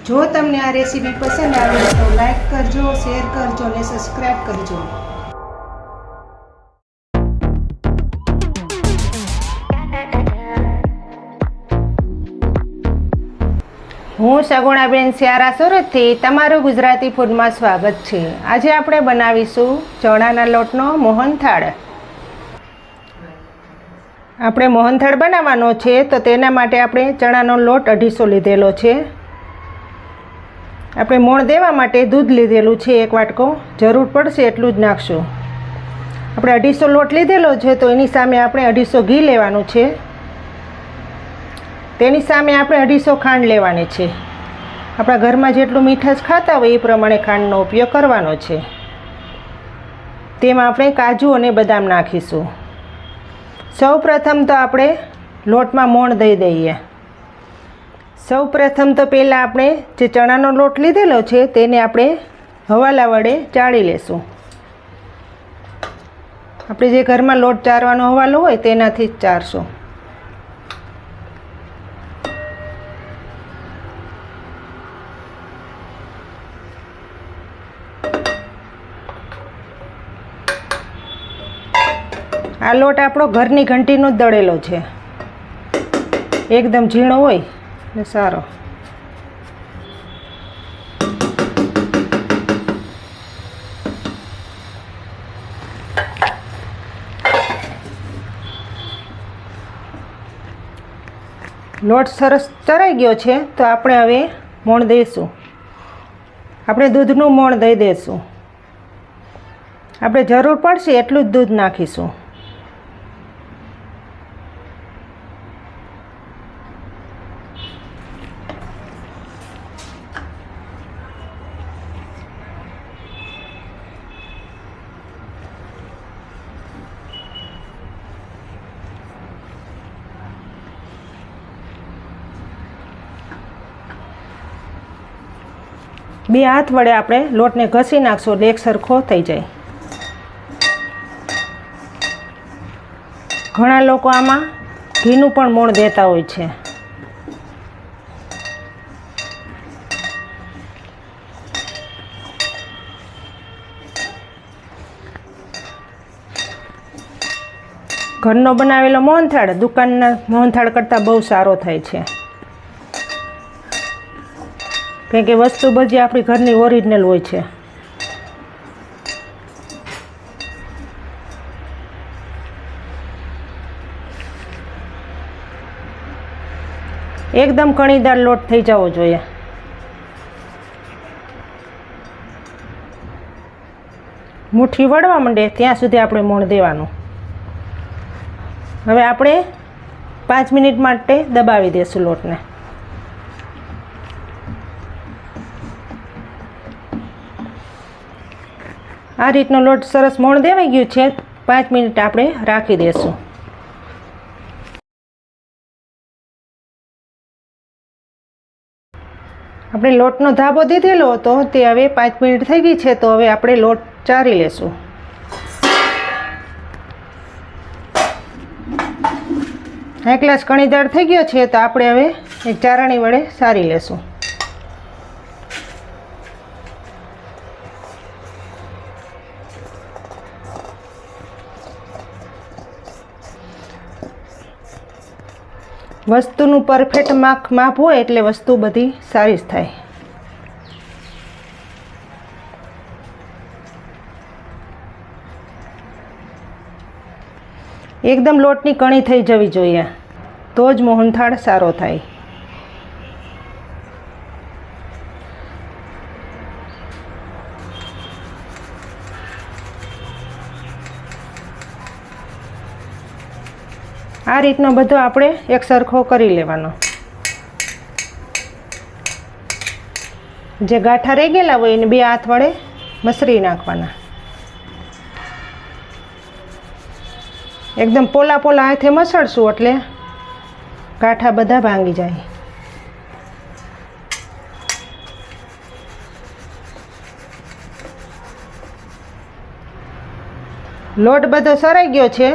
જો તમને આ રેસીપી પસંદ આવે તો લાઈક કરજો, શેર કરજો અને સબસ્ક્રાઈબ કરજો. હું સગુણાબેન સ્યારા સુરતથી તમારું ગુજરાતી ફૂડમાં સ્વાગત છે. આજે આપણે બનાવીશું ચણાના લોટનો મોહનથાળ. આપણે મોહનથાળ બનાવવાનો છે તો તેના માટે આપણે ચણાનો લોટ 250 લીધેલો છે. આપણે મોણ દેવા માટે દૂધ લીધેલું છે 1 વાટકો, જરૂર પડશે એટલું જ નાખશું. આપણે 250 લોટ લીધેલો છે તો એની સામે આપણે 250 ઘી લેવાનું છે. તેની સામે આપણે 250 ખાંડ લેવાની છે. આપણા ઘરમાં જેટલું મીઠાશ ખાતા હોય એ પ્રમાણે ખાંડનો ઉપયોગ કરવાનો છે. તેમાં આપણે કાજુ અને બદામ નાખીશું. સૌ પ્રથમ તો આપણે લોટમાં મોણ દઈ દઈએ. સૌ પ્રથમ તો પહેલાં આપણે જે ચણાનો લોટ લીધેલો છે તેને આપણે હવાલા વડે ચાળી લેશું. આપણે જે ઘરમાં લોટ ચારવાનો હવાલો હોય તેનાથી જ ચારશું. આ લોટ આપણો ઘરની ઘંટીનો જ દળેલો છે, એકદમ ઝીણો હોય ને સારો. લોટ સરસ ચરાઈ ગયો છે તો આપણે હવે મોણ દઈશું. આપણે દૂધનું મોણ દઈ દઈશું. આપણે જરૂર પડશે એટલું જ દૂધ નાખીશું. બે હાથ વડે આપણે લોટને ઘસી નાખશું એટલે એક સરખો થઈ જાય. ઘણા લોકો આમાં ઘીનું પણ મોણ દેતા હોય છે. ઘરનો બનાવેલો મોહનથાળ દુકાનના મોહનથાળ કરતાં બહુ સારો થાય છે. કારણ કે વસ્તુ બધી આપણી ઘરની ઓરિજિનલ હોય છે. એકદમ કણીદાર લોટ થઈ જવો જોઈએ. મુઠ્ઠી વળવા માંડે ત્યાં સુધી આપણે મોણ દેવાનું. હવે આપણે 5 મિનિટ માટે દબાવી દઈશું લોટને. આ રીતનો લોટ સરસ મોણ દેવાઈ ગયું છે. 5 મિનિટ આપણે રાખી દઈશું. આપણે લોટનો ધાબો દીધેલો હતો તે હવે 5 મિનિટ થઈ ગઈ છે તો હવે આપણે લોટ ચારી લેશું. એક ગ્લાસ કણીદાર થઈ ગયો છે તો આપણે હવે એક ચારણી વડે સારી લેશું. વસ્તુનું પરફેક્ટ માપ હોય એટલે વસ્તુ બધી સારી જ થાય. એકદમ લોટની કણી થઈ જવી જોઈએ તો જ મોહનથાળ સારો થાય. આ રીતનો બધો આપણે એક સરખો કરી લેવાનો. જે ગાંઠા રહી ગયેલા હોય એને 2 હાથ વડે મસરી નાખવાના. એકદમ પોલા પોલા હાથે મસળશું એટલે ગાંઠા બધા ભાંગી જાય. લોટ બધો સરાઈ ગયો છે.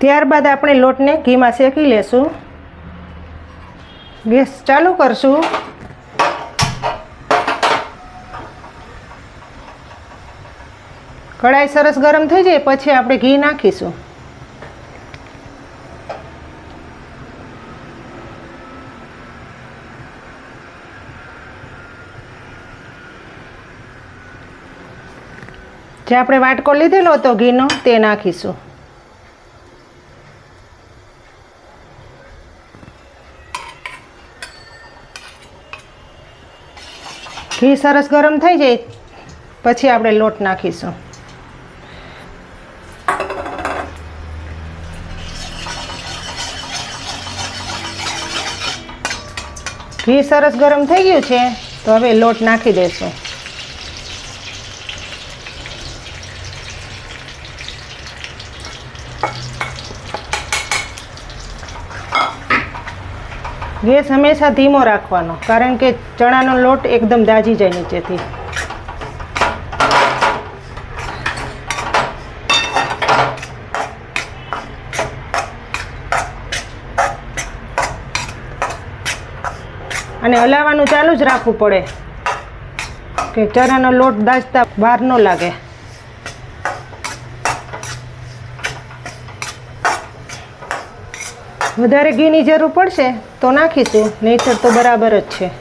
ત્યારબાદ આપણે લોટને ઘીમાં શેકી લેશું. ગેસ ચાલુ કરશું. કઢાઈ સરસ ગરમ થઈ જાય પછી આપણે ઘી નાખીશું. જે આપણે વાટકો લીધેલો હતો ઘીનો તે નાખીશું. ઘી સરસ ગરમ થઈ જાય પછી આપણે લોટ નાખીશું. ઘી સરસ ગરમ થઈ ગયું છે તો હવે લોટ નાખી દઈશું. ગેસ હંમેશા ધીમો રાખવાનો, કારણ કે ચણાનો લોટ એકદમ દાજી જાય નીચેથી. અને હલાવવાનું ચાલુ જ રાખવું પડે કે ચણાનો લોટ દાજતા બહાર ન લાગે. વધારે ઘીની જરૂર પડશે તો નાખીશું, નહીંતર તો બરાબર જ છે.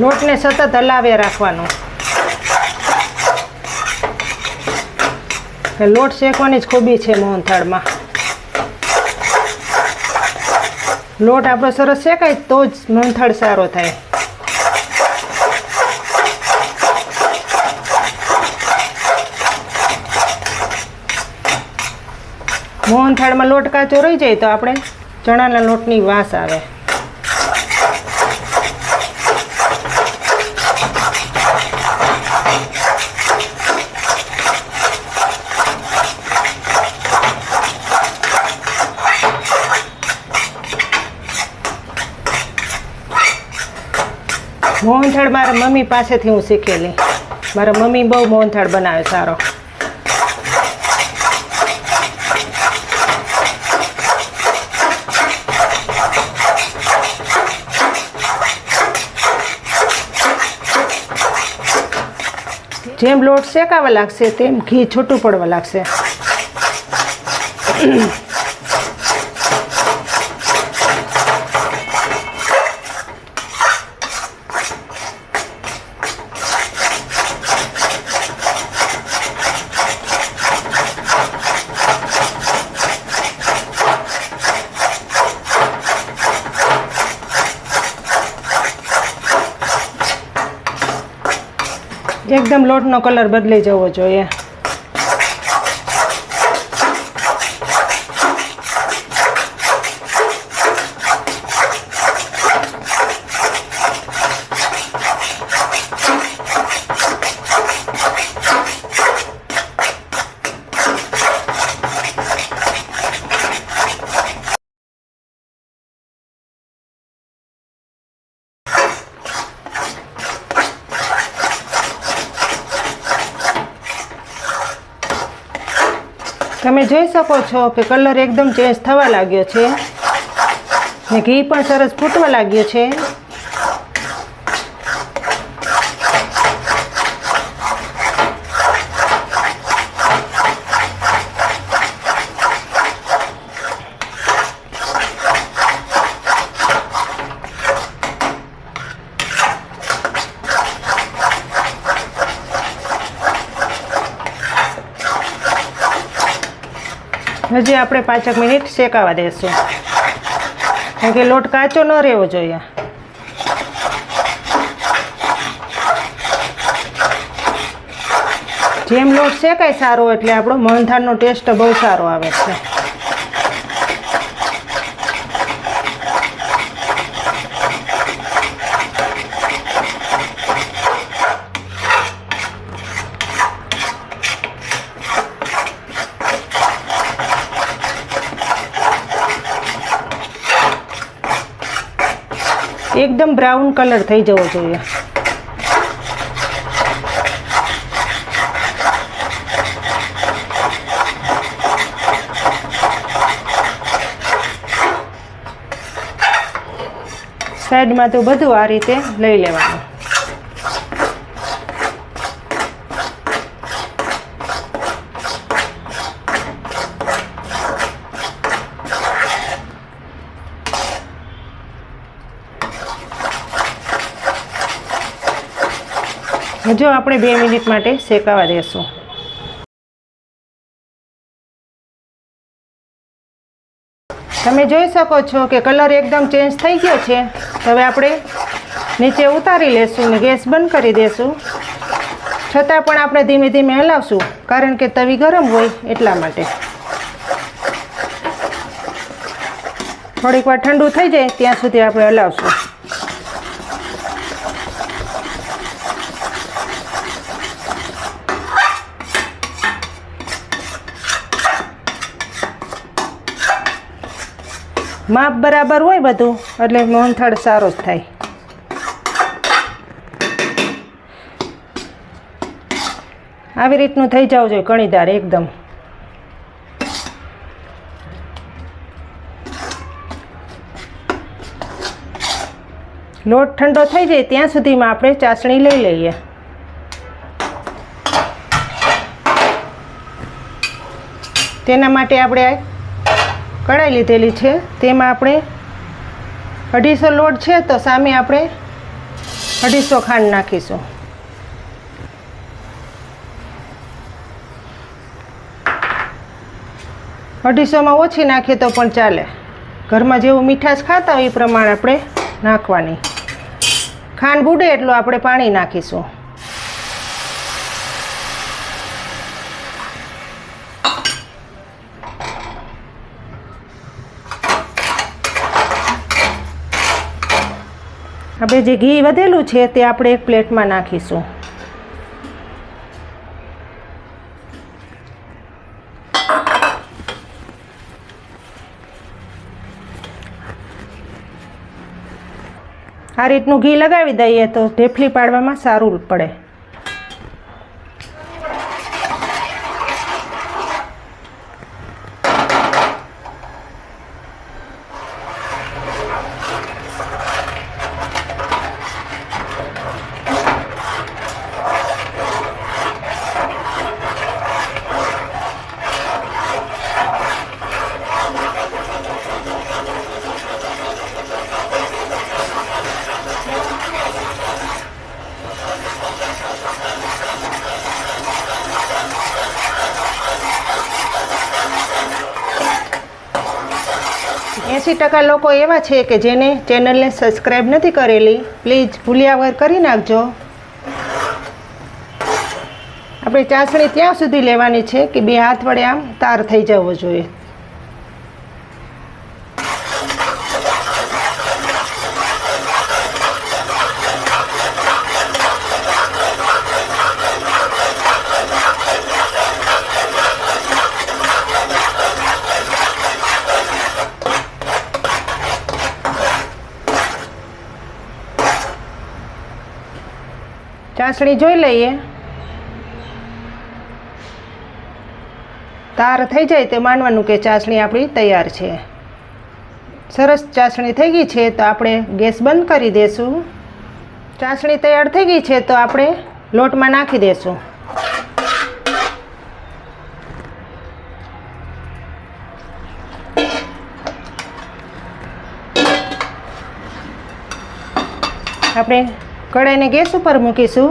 લોટને સતત હલાવ્યા રાખવાનો. લોટ શેકવાની જ ખૂબી છે મોહનથાળમાં. લોટ આપણો સરસ શેકાય તો જ મોહનથાળ સારો થાય. મોહનથાળમાં લોટ કાચો રહી જાય તો આપણે ચણાના લોટની વાસ આવે. મોહનથાળ મારા મમ્મી પાસેથી હું શીખેલી. મારા મમ્મી બહુ મોહનથાળ બનાવે સારો. જેમ લોટ શેકાવા લાગશે તેમ ઘી છૂટું પડવા લાગશે. એકદમ લોટનો કલર બદલાઈ જવો જોઈએ. તમે જોઈ શકો છો કે કલર એકદમ ચેન્જ થવા લાગ્યો છે ને ઘી પણ સરસ ફૂટવા લાગ્યો છે. હજી આપણે 5 મિનિટ શેકાવા દેશું, કારણ કે લોટ કાચો ન રહેવો જોઈએ. જેમ લોટ શેકાય સારો એટલે આપણો મોહનથાળનો ટેસ્ટ બહુ સારો આવે છે. એકદમ બ્રાઉન કલર થઈ જવો જોઈએ. સાઈડમાં તો બધું આ રીતે લઈ લેવાનું. જો આપણે 2 મિનિટ માટે શેકાવા દેશું. તમે જોઈ શકો છો કે કલર એકદમ ચેન્જ થઈ ગયો છે. હવે આપણે નીચે ઉતારી લેશું ને ગેસ બંધ કરી દેશું. છતાં પણ આપણે ધીમે ધીમે હલાવશું, કારણ કે તવી ગરમ હોય એટલા માટે. થોડીક વાર ઠંડુ થઈ જાય ત્યાં સુધી આપણે હલાવશું. માપ બરાબર હોય બધું એટલે મોહનથાળ સારો જ થાય. આવી રીતનું થઈ જવું જોઈએ કણીદાર એકદમ. લોટ ઠંડો થઈ જાય ત્યાં સુધીમાં આપણે ચાસણી લઈ લઈએ. તેના માટે આપણે કઢાઈ લીધેલી છે, તેમાં આપણે 250 લોટ છે તો સામે આપણે 250 ખાંડ નાખીશું. અઢીસોમાં ઓછી નાખીએ તો પણ ચાલે. ઘરમાં જેવું મીઠાશ ખાતા હોય એ પ્રમાણે આપણે નાખવાની. ખાંડ બુડે એટલું આપણે પાણી નાખીશું. આપણે જે ઘી વધેલું છે તે આપણે એક પ્લેટમાં નાખીશું. આ રીતનું ઘી લગાવી દઈએ તો ઢેફલી પાડવામાં સારું પડે. એંસી ટકા લોકો એવા છે કે જેને ચેનલને સબસ્ક્રાઈબ નથી કરેલી. પ્લીઝ ભૂલ્યા વગર કરી નાખજો. આપણે ચાસણી ત્યાં સુધી લેવાની છે કે 2 હાથ વડે આમ તાર થઈ જવો જોઈએ. ચાસણી જોઈ લઈએ. તાર થઈ જાય તો માનવાનું કે ચાસણી આપણી તૈયાર છે. સરસ ચાસણી થઈ ગઈ છે તો આપણે ગેસ બંધ કરી દઈશું. ચાસણી તૈયાર થઈ ગઈ છે તો આપણે લોટમાં નાખી દઈશું. આપણે કઢાઈને ગેસ ઉપર મૂકીશું.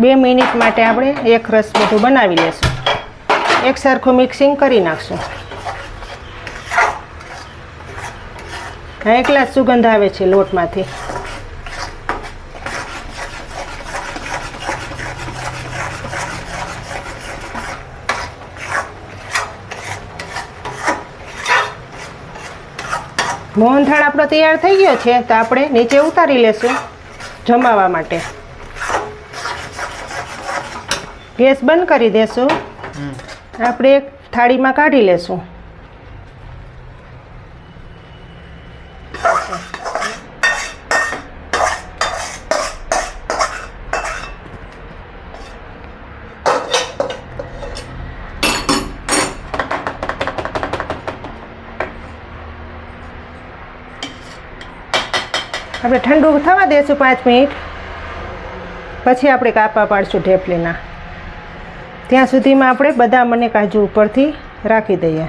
2 મિનિટ માટે આપણે એક રસ બધું બનાવી લઈશું. એક સરખું મિક્સિંગ કરી નાખશું. એકલા સુગંધ આવે છે લોટમાંથી. મોહનથાળ આપણો તૈયાર થઈ ગયો છે, તો આપણે નીચે ઉતારી લેશું જમાવવા માટે. ગેસ બંધ કરી દેશું. આપણે એક થાળીમાં કાઢી લેશું. આપણે ઠંડુ થવા દઈશું 5 મિનિટ. પછી આપણે કાપા પાડશું ઢેફલીના. ત્યાં સુધીમાં આપણે બદામ અને કાજુ ઉપરથી રાખી દઈએ.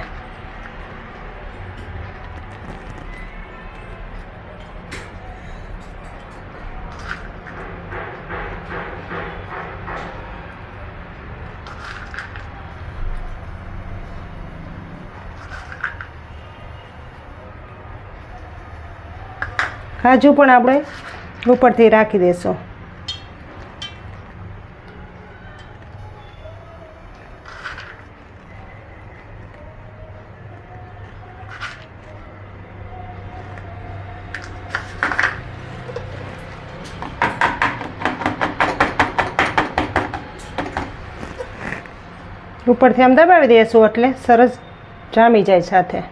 કાજુ પણ આપણે ઉપરથી રાખી દઈશું. ઉપરથી આમ દબાવી દઈશું એટલે સરસ જામી જાય સાથે.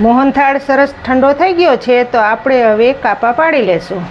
મોહનથાળ સરસ ઠંડો થઈ ગયો છે, તો આપણે હવે કાપા પાડી લેશું.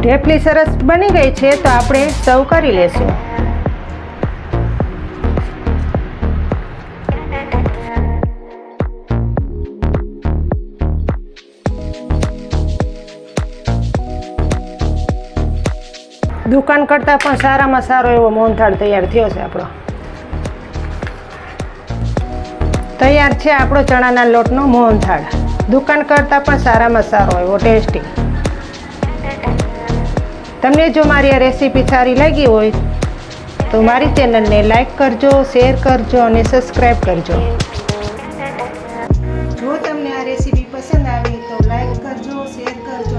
ઢેફલી સરસ બની ગઈ છે, તો આપણે સર્વ કરી લેશું. દુકાન કરતાં પણ સારામાં સારો એવો મોહનથાળ તૈયાર થયો છે આપણો. તૈયાર છે આપણો ચણાના લોટનો મોહનથાળ. દુકાન કરતાં પણ સારામાં સારો એવો ટેસ્ટી. તમને જો મારી આ રેસીપી સારી લાગી હોય તો મારી ચેનલને લાઈક કરજો, શેર કરજો અને સબસ્ક્રાઈબ કરજો. જો તમને આ રેસીપી પસંદ આવી તો લાઈક કરજો, શેર કરજો